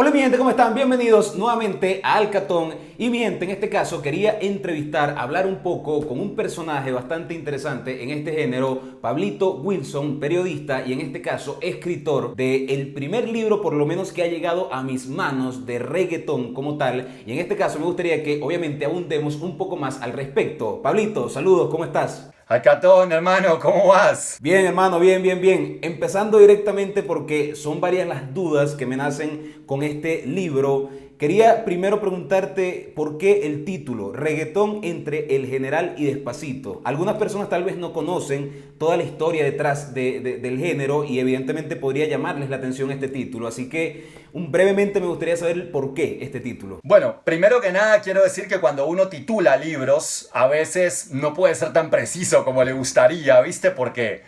Hola mi gente, ¿cómo están? Bienvenidos nuevamente a Alcatón. Y mi gente, en este caso quería entrevistar, hablar un poco con un personaje bastante interesante en este género, Pablito Wilson, periodista y en este caso escritor del primer libro por lo menos que ha llegado a mis manos de reggaetón como tal. Y en este caso me gustaría que obviamente abundemos un poco más al respecto. Pablito, saludos, ¿cómo estás? Alcatón, hermano, ¿cómo vas? Bien, hermano, bien. Empezando directamente porque son varias las dudas que me nacen con este libro. Quería primero preguntarte por qué el título, Reggaetón entre el General y Despacito. Algunas personas tal vez no conocen toda la historia detrás del género y evidentemente podría llamarles la atención este título. Así que brevemente me gustaría saber el por qué este título. Bueno, primero que nada quiero decir que cuando uno titula libros, a veces no puede ser tan preciso como le gustaría, ¿viste? Porque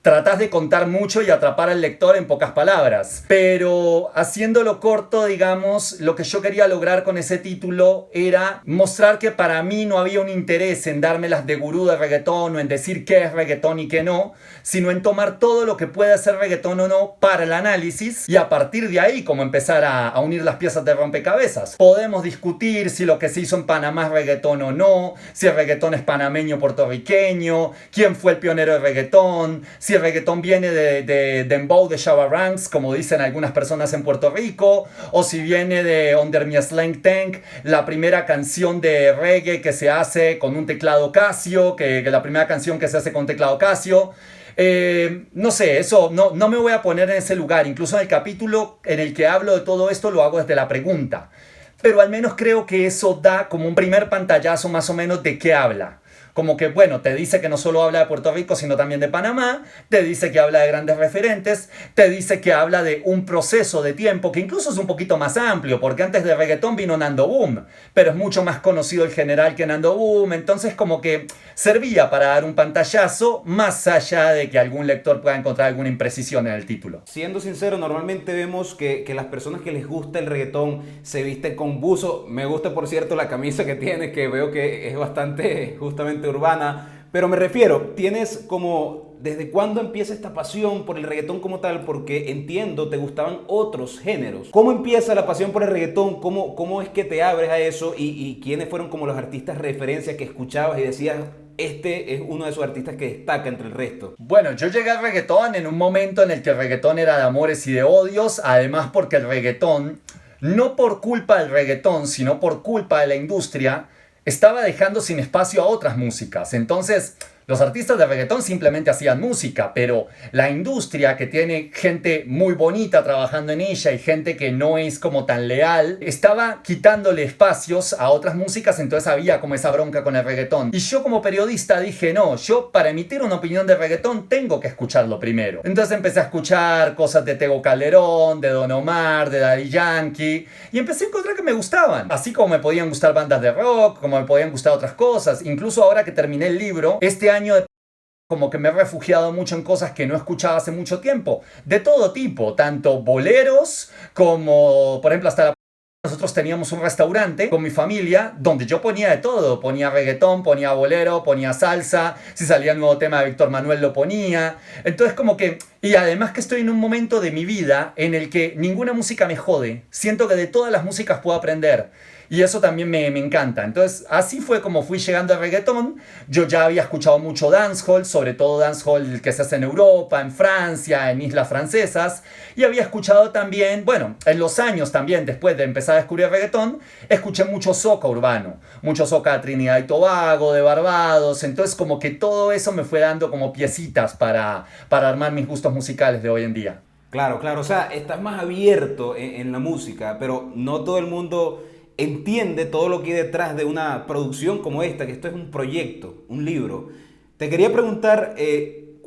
tratás de contar mucho y atrapar al lector en pocas palabras. Pero haciéndolo corto, digamos, lo que yo quería lograr con ese título era mostrar que para mí no había un interés en dármelas de gurú de reggaetón o en decir qué es reggaetón y qué no, sino en tomar todo lo que puede ser reggaetón o no para el análisis y a partir de ahí como empezar a unir las piezas de rompecabezas. Podemos discutir si lo que se hizo en Panamá es reggaetón o no, si el reggaetón es panameño o puertorriqueño, quién fue el pionero de reggaetón, si el reggaetón viene de Dembow de Shabba Ranks, como dicen algunas personas en Puerto Rico, o si viene de Onder Mi Slang Tank, la primera canción de reggae que se hace con un teclado Casio, que la primera canción que se hace con un teclado Casio. No sé, eso no me voy a poner en ese lugar. Incluso en el capítulo en el que hablo de todo esto lo hago desde la pregunta. Pero al menos creo que eso da como un primer pantallazo más o menos de qué habla. Como que, bueno, te dice que no solo habla de Puerto Rico, sino también de Panamá, te dice que habla de grandes referentes, te dice que habla de un proceso de tiempo que incluso es un poquito más amplio, porque antes de reggaetón vino Nando Boom, pero es mucho más conocido el general que Nando Boom, entonces como que servía para dar un pantallazo más allá de que algún lector pueda encontrar alguna imprecisión en el título. Siendo sincero, normalmente vemos que las personas que les gusta el reggaetón se visten con buzo. Me gusta, por cierto, la camisa que tienes, que veo que es bastante justamente urbana. Pero me refiero, tienes como, ¿desde cuándo empieza esta pasión por el reggaetón como tal? Porque entiendo, te gustaban otros géneros. ¿Cómo empieza la pasión por el reggaetón? ¿Cómo es que te abres a eso? ¿Y quiénes fueron como los artistas referencia que escuchabas y decías, este es uno de esos artistas que destaca entre el resto? Bueno, yo llegué al reggaetón en un momento en el que el reggaetón era de amores y de odios, además porque el reggaetón, no por culpa del reggaetón, sino por culpa de la industria, estaba dejando sin espacio a otras músicas. Entonces, los artistas de reggaetón simplemente hacían música, pero la industria, que tiene gente muy bonita trabajando en ella y gente que no es como tan leal, estaba quitándole espacios a otras músicas, entonces había como esa bronca con el reggaetón. Y yo como periodista dije, no, yo para emitir una opinión de reggaetón tengo que escucharlo primero. Entonces empecé a escuchar cosas de Tego Calderón, de Don Omar, de Daddy Yankee, y empecé a encontrar que me gustaban. Así como me podían gustar bandas de rock, como me podían gustar otras cosas. Incluso ahora que terminé el libro, este año como que me he refugiado mucho en cosas que no escuchaba hace mucho tiempo, de todo tipo, tanto boleros como, por ejemplo, hasta la... Nosotros teníamos un restaurante con mi familia donde yo ponía de todo, ponía reggaetón, ponía bolero, ponía salsa, si salía el nuevo tema de Víctor Manuel lo ponía, entonces como que, y además que estoy en un momento de mi vida en el que ninguna música me jode, siento que de todas las músicas puedo aprender. Y eso también me encanta. Entonces, así fue como fui llegando al reggaetón. Yo ya había escuchado mucho dancehall, sobre todo dancehall que se hace en Europa, en Francia, en islas francesas. Y había escuchado también, bueno, en los años también, después de empezar a descubrir el reggaetón, escuché mucho soca urbano. Mucho soca de Trinidad y Tobago, de Barbados. Entonces, como que todo eso me fue dando como piecitas para armar mis gustos musicales de hoy en día. Claro, o sea, estás más abierto en la música, pero no todo el mundo entiende todo lo que hay detrás de una producción como esta, que esto es un proyecto, un libro. Te quería preguntar,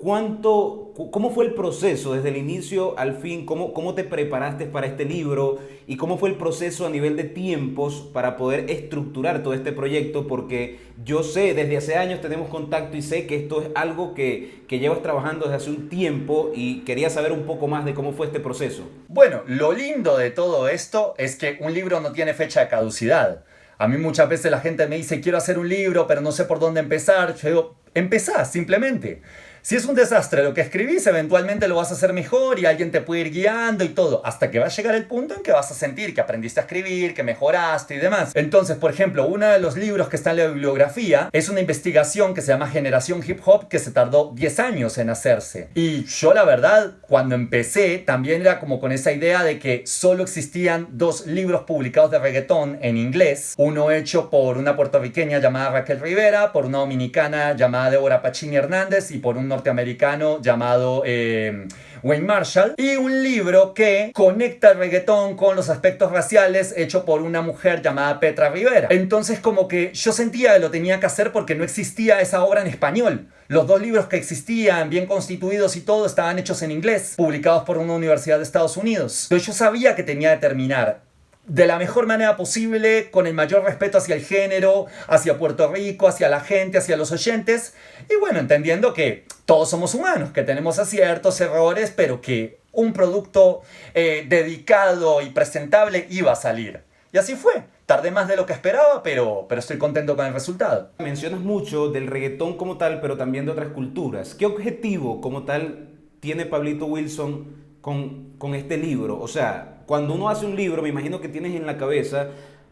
¿cómo fue el proceso desde el inicio al fin? ¿Cómo te preparaste para este libro? ¿Y cómo fue el proceso a nivel de tiempos para poder estructurar todo este proyecto? Porque yo sé, desde hace años tenemos contacto y sé que esto es algo que llevas trabajando desde hace un tiempo y quería saber un poco más de cómo fue este proceso. Bueno, lo lindo de todo esto es que un libro no tiene fecha de caducidad. A mí muchas veces la gente me dice, quiero hacer un libro, pero no sé por dónde empezar. Yo digo, empezá, simplemente. Si es un desastre lo que escribís, eventualmente lo vas a hacer mejor y alguien te puede ir guiando y todo, hasta que va a llegar el punto en que vas a sentir que aprendiste a escribir, que mejoraste y demás. Entonces, por ejemplo, uno de los libros que está en la bibliografía es una investigación que se llama Generación Hip Hop, que se tardó 10 años en hacerse. Y yo, la verdad, cuando empecé, también era como con esa idea de que solo existían 2 libros publicados de reggaetón en inglés, uno hecho por una puertorriqueña llamada Raquel Rivera, por una dominicana llamada Débora Pachini Hernández y por un norteamericano llamado Wayne Marshall, y un libro que conecta el reggaetón con los aspectos raciales hecho por una mujer llamada Petra Rivera. Entonces como que yo sentía que lo tenía que hacer porque no existía esa obra en español. Los 2 libros que existían, bien constituidos y todo, estaban hechos en inglés, publicados por una universidad de Estados Unidos. Entonces yo sabía que tenía que terminar de la mejor manera posible, con el mayor respeto hacia el género, hacia Puerto Rico, hacia la gente, hacia los oyentes, y bueno, entendiendo que todos somos humanos, que tenemos aciertos, errores, pero que un producto dedicado y presentable iba a salir. Y así fue. Tardé más de lo que esperaba, pero estoy contento con el resultado. Mencionas mucho del reggaetón como tal, pero también de otras culturas. ¿Qué objetivo como tal tiene Pablito Wilson con este libro? O sea, cuando uno hace un libro, me imagino que tienes en la cabeza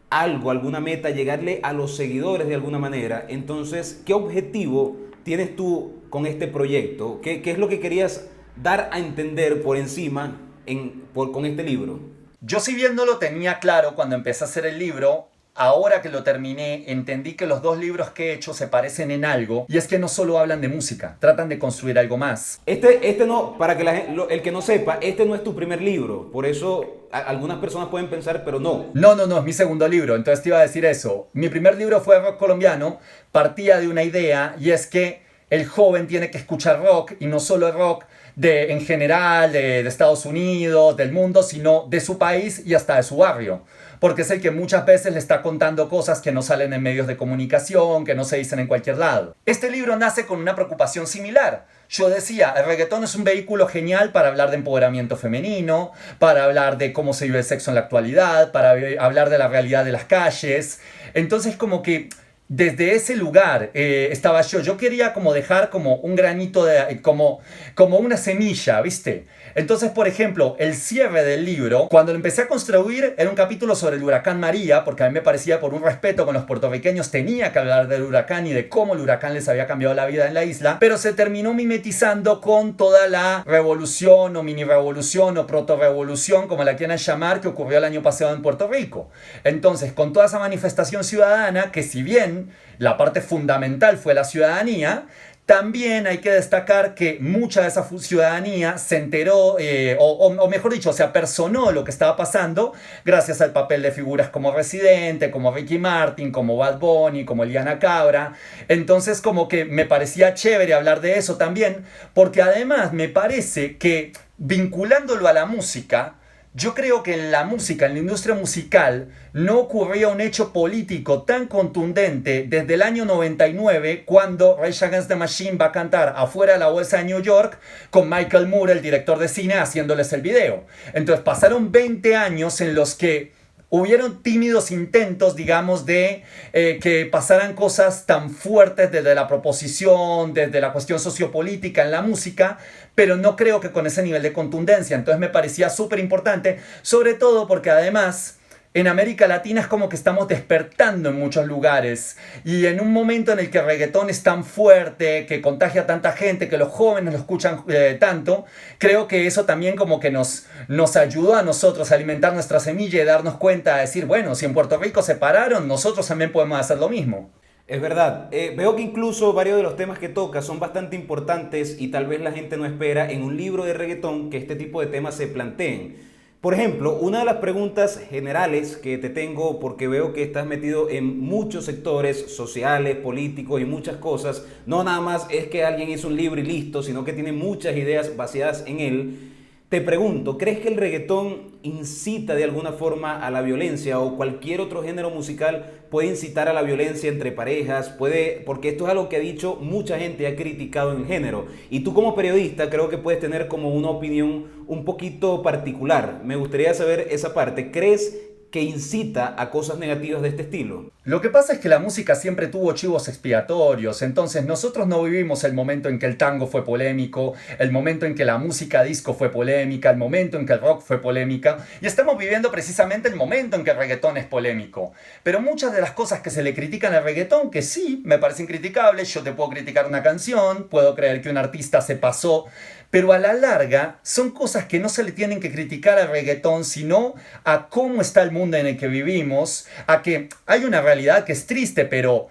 algo, alguna meta, llegarle a los seguidores de alguna manera. Entonces, ¿qué objetivo tienes tú con este proyecto? ¿Qué es lo que querías dar a entender por encima con este libro? Yo, si bien no lo tenía claro cuando empecé a hacer el libro, ahora que lo terminé, entendí que los 2 libros que he hecho se parecen en algo, y es que no solo hablan de música, tratan de construir algo más. Este no, para que el que no sepa, este no es tu primer libro, por eso algunas personas pueden pensar, pero no. No, es mi segundo libro, entonces te iba a decir eso. Mi primer libro fue rock colombiano, partía de una idea, y es que el joven tiene que escuchar rock, y no solo rock en general, de Estados Unidos, del mundo, sino de su país y hasta de su barrio. Porque es el que muchas veces le está contando cosas que no salen en medios de comunicación, que no se dicen en cualquier lado. Este libro nace con una preocupación similar. Yo decía, el reggaetón es un vehículo genial para hablar de empoderamiento femenino, para hablar de cómo se vive el sexo en la actualidad, para hablar de la realidad de las calles. Entonces como que desde ese lugar estaba yo quería como dejar como un granito como una semilla, ¿viste? Entonces, por ejemplo, el cierre del libro, cuando lo empecé a construir, era un capítulo sobre el huracán María, porque a mí me parecía, por un respeto con los puertorriqueños, tenía que hablar del huracán y de cómo el huracán les había cambiado la vida en la isla, pero se terminó mimetizando con toda la revolución o mini revolución o proto-revolución, como la quieran llamar, que ocurrió el año pasado en Puerto Rico. Entonces, con toda esa manifestación ciudadana, que si bien la parte fundamental fue la ciudadanía, también hay que destacar que mucha de esa ciudadanía se enteró, o mejor dicho, se apersonó lo que estaba pasando gracias al papel de figuras como Residente, como Ricky Martin, como Bad Bunny, como Eliana Cabra. Entonces como que me parecía chévere hablar de eso también, porque además me parece que vinculándolo a la música, yo creo que en la música, en la industria musical, no ocurría un hecho político tan contundente desde el año 99, cuando Rage Against the Machine va a cantar afuera de la bolsa de New York con Michael Moore, el director de cine, haciéndoles el video. Entonces pasaron 20 años en los que hubieron tímidos intentos, digamos, de que pasaran cosas tan fuertes desde la proposición, desde la cuestión sociopolítica en la música, pero no creo que con ese nivel de contundencia. Entonces me parecía súper importante, sobre todo porque además en América Latina es como que estamos despertando en muchos lugares, y en un momento en el que el reggaetón es tan fuerte, que contagia a tanta gente, que los jóvenes lo escuchan tanto, creo que eso también como que nos ayudó a nosotros a alimentar nuestra semilla y darnos cuenta, de decir, bueno, si en Puerto Rico se pararon, nosotros también podemos hacer lo mismo. Es verdad, veo que incluso varios de los temas que toca son bastante importantes y tal vez la gente no espera en un libro de reggaetón que este tipo de temas se planteen. Por ejemplo, una de las preguntas generales que te tengo, porque veo que estás metido en muchos sectores sociales, políticos y muchas cosas, no nada más es que alguien hizo un libro y listo, sino que tiene muchas ideas basadas en él. Te pregunto, ¿crees que el reggaetón incita de alguna forma a la violencia, o cualquier otro género musical puede incitar a la violencia entre parejas? Porque esto es algo que ha dicho mucha gente, ha criticado en el género. Y tú como periodista creo que puedes tener como una opinión un poquito particular. Me gustaría saber esa parte. ¿Crees que incita a cosas negativas de este estilo? Lo que pasa es que la música siempre tuvo chivos expiatorios, entonces nosotros no vivimos el momento en que el tango fue polémico, el momento en que la música disco fue polémica, el momento en que el rock fue polémica, y estamos viviendo precisamente el momento en que el reggaetón es polémico. Pero muchas de las cosas que se le critican al reggaetón, que sí, me parecen criticables, yo te puedo criticar una canción, puedo creer que un artista se pasó, pero a la larga son cosas que no se le tienen que criticar al reggaetón, sino a cómo está el mundo en el que vivimos, a que hay una realidad que es triste, pero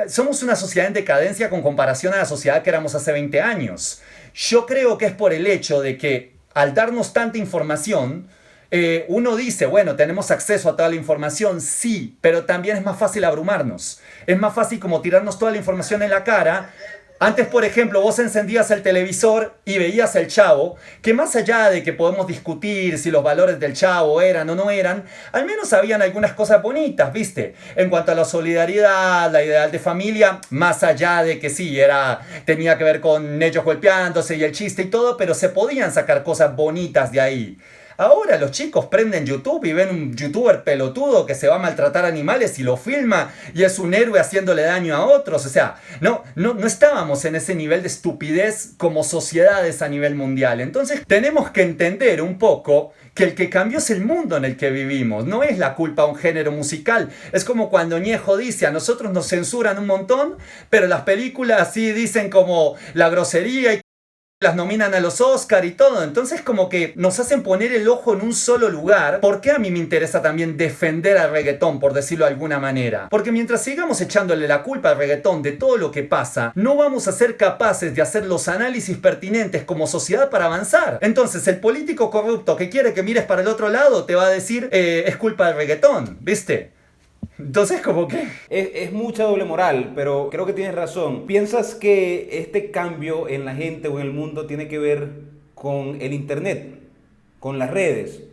somos una sociedad en decadencia con comparación a la sociedad que éramos hace 20 años. Yo creo que es por el hecho de que al darnos tanta información, uno dice, bueno, tenemos acceso a toda la información, sí, pero también es más fácil abrumarnos. Es más fácil como tirarnos toda la información en la cara. Antes, por ejemplo, vos encendías el televisor y veías el Chavo, que más allá de que podemos discutir si los valores del Chavo eran o no eran, al menos habían algunas cosas bonitas, ¿viste? En cuanto a la solidaridad, la ideal de familia, más allá de que sí, tenía que ver con ellos golpeándose y el chiste y todo, pero se podían sacar cosas bonitas de ahí. Ahora los chicos prenden YouTube y ven un youtuber pelotudo que se va a maltratar animales y lo filma y es un héroe haciéndole daño a otros. O sea, no estábamos en ese nivel de estupidez como sociedades a nivel mundial. Entonces tenemos que entender un poco que el que cambió es el mundo en el que vivimos. No es la culpa a un género musical. Es como cuando Ñejo dice, a nosotros nos censuran un montón, pero las películas sí dicen como la grosería y las nominan a los Oscar y todo, entonces como que nos hacen poner el ojo en un solo lugar. ¿Por qué a mí me interesa también defender al reggaetón, por decirlo de alguna manera? Porque mientras sigamos echándole la culpa al reggaetón de todo lo que pasa, no vamos a ser capaces de hacer los análisis pertinentes como sociedad para avanzar. Entonces el político corrupto que quiere que mires para el otro lado te va a decir, es culpa del reggaetón, ¿viste? Entonces, como que... Es mucha doble moral, pero creo que tienes razón. ¿Piensas que este cambio en la gente o en el mundo tiene que ver con el internet, con las redes,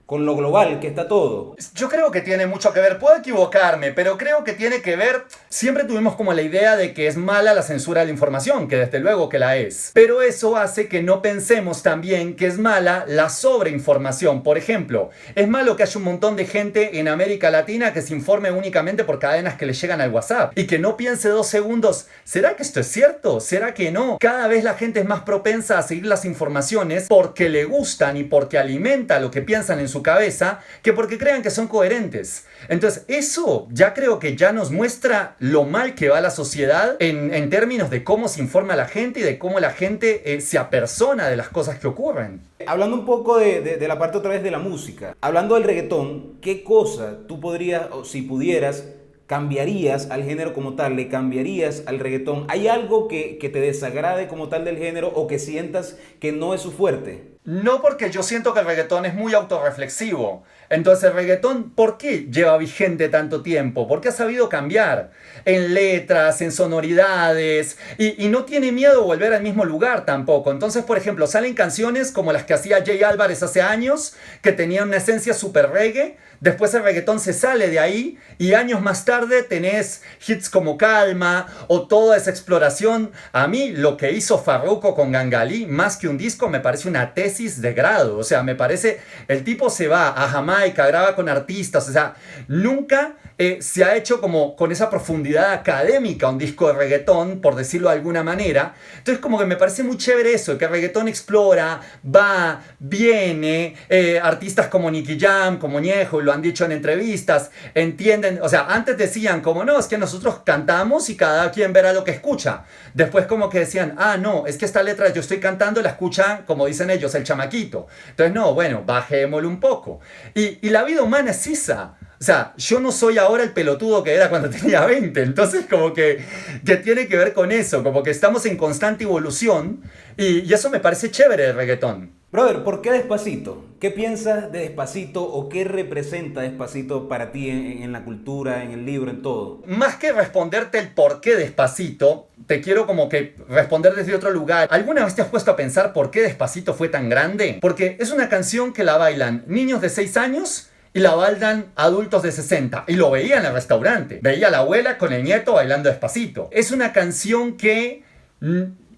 con lo global que está todo? Yo creo que tiene mucho que ver, puedo equivocarme, pero creo que tiene que ver, siempre tuvimos como la idea de que es mala la censura de la información, que desde luego que la es, pero eso hace que no pensemos también que es mala la sobreinformación. Por ejemplo, es malo que haya un montón de gente en América Latina que se informe únicamente por cadenas que le llegan al WhatsApp y que no piense 2 segundos, ¿será que esto es cierto? ¿Será que no? Cada vez la gente es más propensa a seguir las informaciones porque le gustan y porque alimenta lo que piensan en su cabeza que porque crean que son coherentes. Entonces eso ya creo que ya nos muestra lo mal que va la sociedad en términos de cómo se informa la gente y de cómo la gente se apersona de las cosas que ocurren. Hablando un poco de la parte otra vez de la música, hablando del reggaetón, ¿qué cosa tú podrías, o si pudieras, cambiarías al género como tal? ¿Le cambiarías al reggaetón? ¿Hay algo que te desagrade como tal del género o que sientas que no es su fuerte? No, porque yo siento que el reggaetón es muy autorreflexivo. Entonces el reggaetón, ¿por qué lleva vigente tanto tiempo? Porque ha sabido cambiar en letras, en sonoridades y no tiene miedo a volver al mismo lugar tampoco. Entonces, por ejemplo, salen canciones como las que hacía Jay Álvarez hace años, que tenían una esencia super reggae. Después el reggaetón se sale de ahí y años más tarde tenés hits como Calma o toda esa exploración. A mí lo que hizo Farruko con Gangalí, más que un disco, me parece una tesis de grado. O sea, me parece, el tipo se va a Jamaica, graba con artistas, o sea, nunca se ha hecho como con esa profundidad académica un disco de reggaetón, por decirlo de alguna manera. Entonces como que me parece muy chévere eso, que el reggaetón explora, va, viene, artistas como Nicky Jam, como Ñejo, lo han dicho en entrevistas, entienden, o sea, antes decían como no, es que nosotros cantamos y cada quien verá lo que escucha. Después como que decían, ah, no, es que esta letra yo estoy cantando, la escuchan, como dicen ellos, el chamaquito. Entonces no, bueno, bajémosle un poco. Y la vida humana es esa. O sea, yo no soy ahora el pelotudo que era cuando tenía 20, entonces como que tiene que ver con eso, como que estamos en constante evolución y eso me parece chévere del reggaetón. Brother, ¿por qué Despacito? ¿Qué piensas de Despacito o qué representa Despacito para ti en la cultura, en el libro, en todo? Más que responderte el por qué Despacito, te quiero como que responder desde otro lugar. ¿Alguna vez te has puesto a pensar por qué Despacito fue tan grande? Porque es una canción que la bailan niños de 6 años y la bailan adultos de 60. Y lo veía en el restaurante. Veía a la abuela con el nieto bailando Despacito. Es una canción que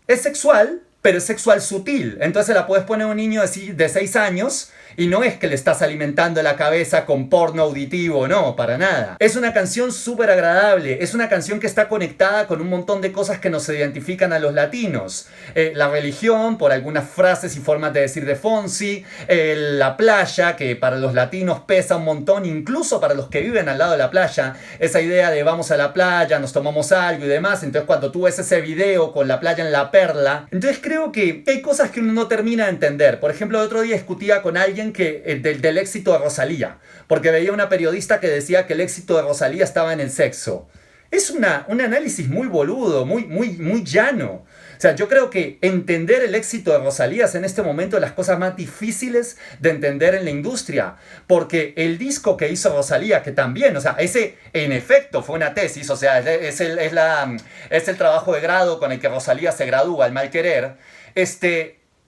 es sexual, pero es sexual sutil. Entonces la puedes poner a un niño de 6 años y no es que le estás alimentando la cabeza con porno auditivo, no, para nada. Es una canción súper agradable, es una canción que está conectada con un montón de cosas que nos identifican a los latinos. La religión, por algunas frases y formas de decir de Fonsi, la playa, que para los latinos pesa un montón, incluso para los que viven al lado de la playa, esa idea de vamos a la playa, nos tomamos algo y demás. Entonces cuando tú ves ese video con la playa en La Perla, entonces creo que hay cosas que uno no termina de entender. Por ejemplo, el otro día discutía con alguien del éxito de Rosalía, porque veía una periodista que decía que el éxito de Rosalía estaba en el sexo. Es un análisis muy boludo, muy llano. O sea, yo creo que entender el éxito de Rosalía es en este momento de las cosas más difíciles de entender en la industria, porque el disco que hizo Rosalía, que también, o sea, ese en efecto fue una tesis, o sea, es el trabajo de grado con el que Rosalía se gradúa, el Mal Querer,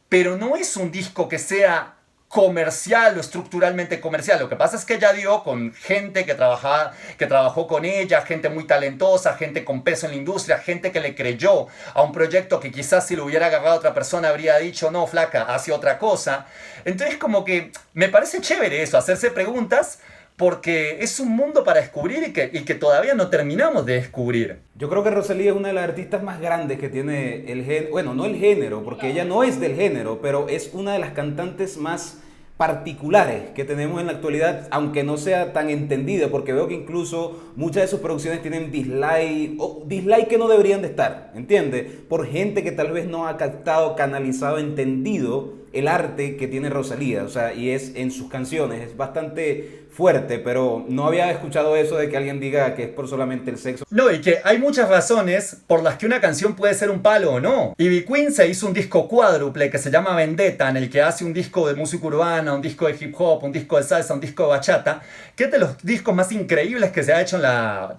pero no es un disco que sea comercial o estructuralmente comercial. Lo que pasa es que ella dio con gente que trabajó con ella, gente muy talentosa, gente con peso en la industria, gente que le creyó a un proyecto que quizás si lo hubiera agarrado otra persona habría dicho, no, flaca, hace otra cosa. Entonces como que me parece chévere eso, hacerse preguntas, porque es un mundo para descubrir y que todavía no terminamos de descubrir. Yo creo que Rosalía es una de las artistas más grandes que tiene el género, bueno, no el género, porque ella no es del género, pero es una de las cantantes más particulares que tenemos en la actualidad, aunque no sea tan entendida, porque veo que incluso muchas de sus producciones tienen dislike, o dislike que no deberían de estar, ¿entiendes? Por gente que tal vez no ha captado, canalizado, entendido el arte que tiene Rosalía, o sea, y es en sus canciones, es bastante fuerte, pero no había escuchado eso de que alguien diga que es por solamente el sexo. No, y que hay muchas razones por las que una canción puede ser un palo o no. Ivy Queen se hizo un disco cuádruple que se llama Vendetta, en el que hace un disco de música urbana, un disco de hip hop, un disco de salsa, un disco de bachata, que es de los discos más increíbles que se ha hecho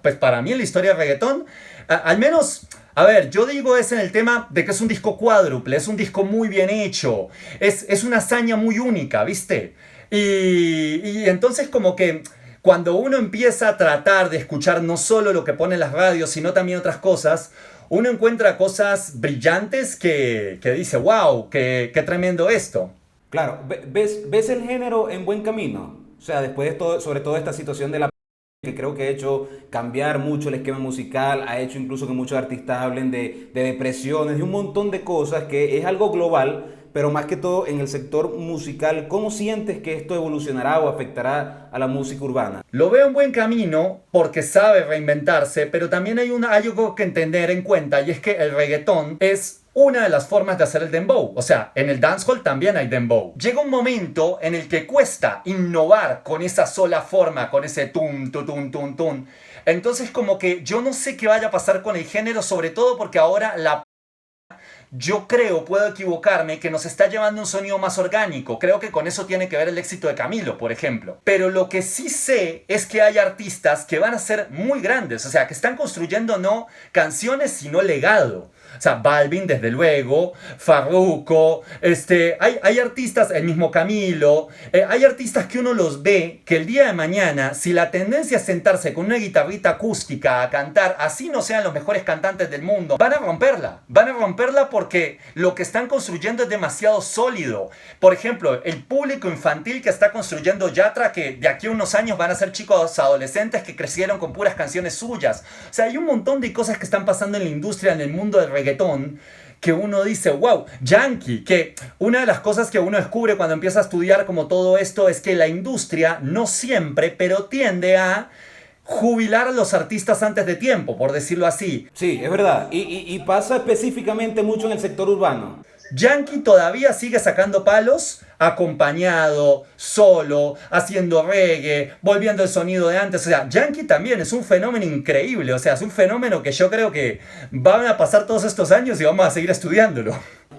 pues para mí en la historia del reggaetón. Al menos, a ver, yo digo es en el tema de que es un disco cuádruple, es un disco muy bien hecho, es una hazaña muy única, ¿viste? Y entonces como que cuando uno empieza a tratar de escuchar no solo lo que ponen las radios, sino también otras cosas, uno encuentra cosas brillantes que dice, wow, qué tremendo esto. Claro, ¿ves el género en buen camino? O sea, después de todo, sobre todo esta situación de la que creo que ha hecho cambiar mucho el esquema musical, ha hecho incluso que muchos artistas hablen de depresiones, de un montón de cosas, que es algo global, pero más que todo en el sector musical. ¿Cómo sientes que esto evolucionará o afectará a la música urbana? Lo veo en buen camino porque sabe reinventarse, pero también hay algo que entender en cuenta, y es que el reggaetón es una de las formas de hacer el dembow. O sea, en el dancehall también hay dembow. Llega un momento en el que cuesta innovar con esa sola forma, con ese tum, tum, tum, tum, tum. Entonces como que yo no sé qué vaya a pasar con el género, sobre todo porque ahora yo creo, puedo equivocarme, que nos está llevando un sonido más orgánico. Creo que con eso tiene que ver el éxito de Camilo, por ejemplo. Pero lo que sí sé es que hay artistas que van a ser muy grandes. O sea, que están construyendo no canciones, sino legado. O sea, Balvin, desde luego, Farruko, hay artistas, el mismo Camilo, hay artistas que uno los ve que el día de mañana, si la tendencia es sentarse con una guitarrita acústica a cantar, así no sean los mejores cantantes del mundo, van a romperla porque lo que están construyendo es demasiado sólido. Por ejemplo, el público infantil que está construyendo Yatra, que de aquí a unos años van a ser chicos adolescentes que crecieron con puras canciones suyas. O sea, hay un montón de cosas que están pasando en la industria, en el mundo del reggaetón, que uno dice, wow, Yankee, que una de las cosas que uno descubre cuando empieza a estudiar como todo esto es que la industria no siempre, pero tiende a jubilar a los artistas antes de tiempo, por decirlo así. Sí, es verdad. Y pasa específicamente mucho en el sector urbano. Yankee todavía sigue sacando palos, acompañado, solo, haciendo reggae, volviendo el sonido de antes. O sea, Yankee también es un fenómeno increíble. O sea, es un fenómeno que yo creo que van a pasar todos estos años y vamos a seguir estudiándolo.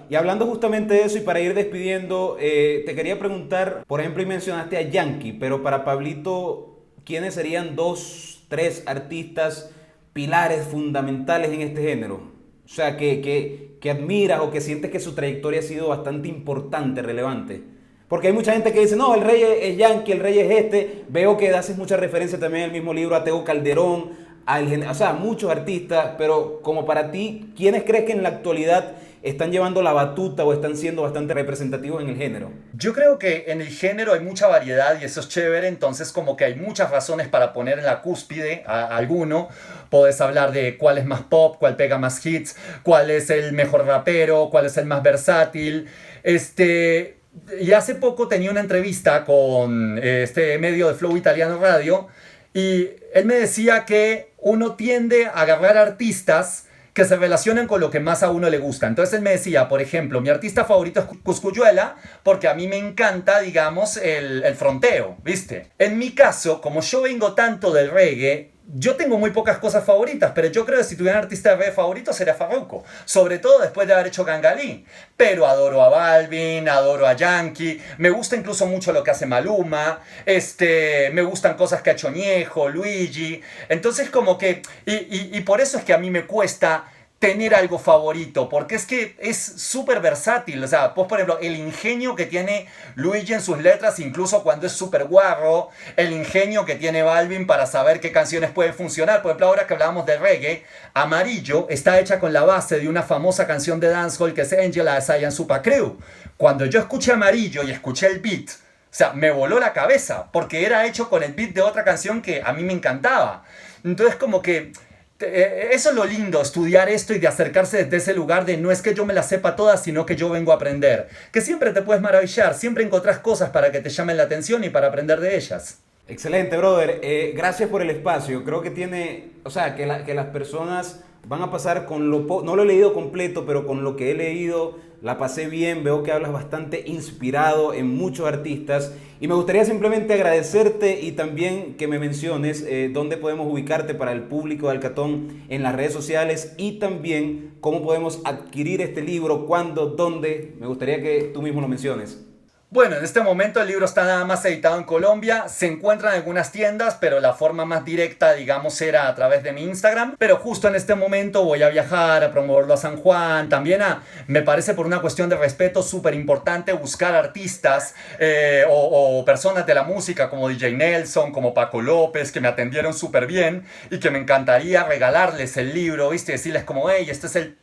Y hablando justamente de eso y para ir despidiendo, te quería preguntar, por ejemplo, y mencionaste a Yankee, pero para Pablito, ¿quiénes serían 2, 3 artistas pilares fundamentales en este género? O sea, que admiras o que sientes que su trayectoria ha sido bastante importante, relevante. Porque hay mucha gente que dice, no, el rey es Yankee, el rey es este. Veo que haces mucha referencia también en el mismo libro a Tego Calderón, o sea, muchos artistas. Pero como para ti, ¿quiénes crees que en la actualidad están llevando la batuta o están siendo bastante representativos en el género? Yo creo que en el género hay mucha variedad y eso es chévere, entonces como que hay muchas razones para poner en la cúspide a alguno. Podés hablar de cuál es más pop, cuál pega más hits, cuál es el mejor rapero, cuál es el más versátil. Y hace poco tenía una entrevista con este medio de Flow Italiano Radio y él me decía que uno tiende a agarrar artistas que se relacionan con lo que más a uno le gusta. Entonces él me decía, por ejemplo, mi artista favorito es Cosculluela porque a mí me encanta, digamos, el fronteo, ¿viste? En mi caso, como yo vengo tanto del reggae, yo tengo muy pocas cosas favoritas, pero yo creo que si tuviera un artista de reggae favorito sería Farruko, sobre todo después de haber hecho Gangalí. Pero adoro a Balvin, adoro a Yankee, me gusta incluso mucho lo que hace Maluma, me gustan cosas que ha hecho Ñejo, Luigi. Entonces como que, y por eso es que a mí me cuesta tener algo favorito, porque es que es súper versátil. O sea, pues por ejemplo, el ingenio que tiene Luigi en sus letras, incluso cuando es súper guarro, el ingenio que tiene Balvin para saber qué canciones pueden funcionar. Por ejemplo, ahora que hablábamos de reggae, Amarillo está hecha con la base de una famosa canción de dancehall que es Angela de Saiyan Super Crew. Cuando yo escuché Amarillo y escuché el beat, o sea, me voló la cabeza, porque era hecho con el beat de otra canción que a mí me encantaba. Entonces como que eso es lo lindo, estudiar esto y de acercarse desde ese lugar de no es que yo me las sepa todas, sino que yo vengo a aprender. Que siempre te puedes maravillar, siempre encontrás cosas para que te llamen la atención y para aprender de ellas. Excelente, brother. Gracias por el espacio. Creo que tiene, o sea, que las personas van a pasar con no lo he leído completo, pero con lo que he leído la pasé bien. Veo que hablas bastante inspirado en muchos artistas y me gustaría simplemente agradecerte y también que me menciones dónde podemos ubicarte para el público de Alcatón en las redes sociales y también cómo podemos adquirir este libro, cuándo, dónde. Me gustaría que tú mismo lo menciones. Bueno, en este momento el libro está nada más editado en Colombia, se encuentra en algunas tiendas, pero la forma más directa, digamos, era a través de mi Instagram. Pero justo en este momento voy a viajar a promoverlo a San Juan, también me parece por una cuestión de respeto súper importante buscar artistas o personas de la música como DJ Nelson, como Paco López, que me atendieron súper bien y que me encantaría regalarles el libro, ¿viste? Decirles como, hey, este es el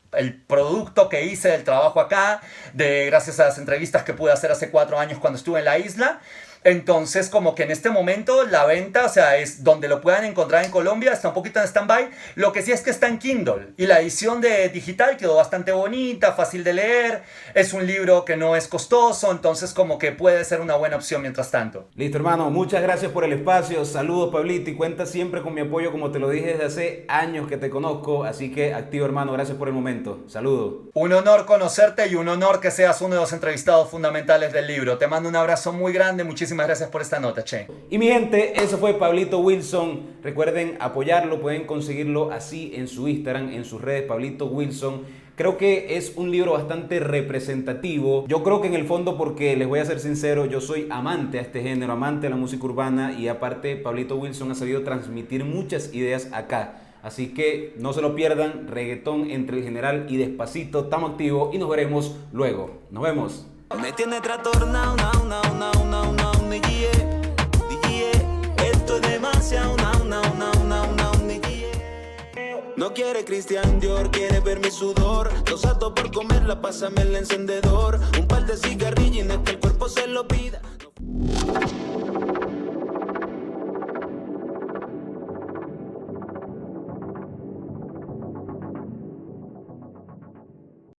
producto que hice del trabajo acá, gracias a las entrevistas que pude hacer hace 4 años cuando estuve en la isla. Entonces como que en este momento la venta, o sea, es donde lo puedan encontrar en Colombia, está un poquito en stand-by. Lo que sí es que está en Kindle y la edición de digital quedó bastante bonita, fácil de leer, es un libro que no es costoso, entonces como que puede ser una buena opción mientras tanto. Listo, hermano, muchas gracias por el espacio. Saludos, Pablito, y cuenta siempre con mi apoyo, como te lo dije desde hace años que te conozco, así que activo, hermano. Gracias por el momento. Saludos. Un honor conocerte y un honor que seas uno de los entrevistados fundamentales del libro. Te mando un abrazo muy grande, muchísimas gracias por esta nota, che. Y mi gente, eso fue Pablito Wilson. Recuerden apoyarlo, pueden conseguirlo así en su Instagram, en sus redes, Pablito Wilson. Creo que es un libro bastante representativo. Yo creo que en el fondo, porque les voy a ser sincero, yo soy amante a este género, amante de la música urbana, y aparte Pablito Wilson ha sabido transmitir muchas ideas acá. Así que no se lo pierdan, reggaetón entre el general y Despacito, estamos activos y nos veremos luego. Nos vemos. Me tiene trastornado, esto es demasiado, no quiere Christian Dior, quiere ver mi sudor. 2 atos por comerla, pásame el encendedor. Un par de cigarrillos y no es que el cuerpo se lo pida.